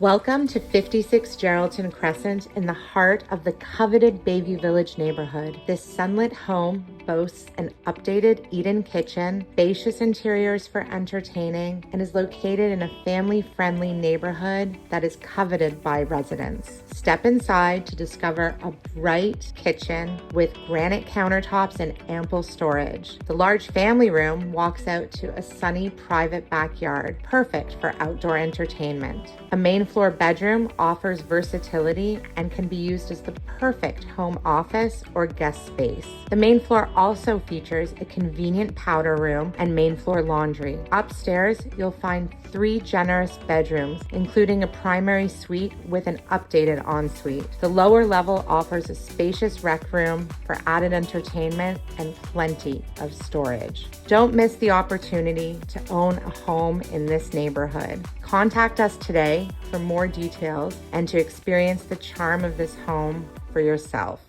Welcome to 56Geraldton Crescent in the heart of the coveted Bayview Village neighborhood. This sunlit home boasts an updated eat-in kitchen, spacious interiors for entertaining, and is located in a family-friendly neighborhood that is coveted by residents. Step inside to discover a bright kitchen with granite countertops and ample storage. The large family room walks out to a sunny private backyard, perfect for outdoor entertainment. A main floor bedroom offers versatility and can be used as the perfect home office or guest space. The main floor also features a convenient powder room and main floor laundry. Upstairs, you'll find 3 generous bedrooms, including a primary suite with an updated ensuite. The lower level offers a spacious rec room for added entertainment and plenty of storage. Don't miss the opportunity to own a home in this neighborhood. Contact us today for more details and to experience the charm of this home for yourself.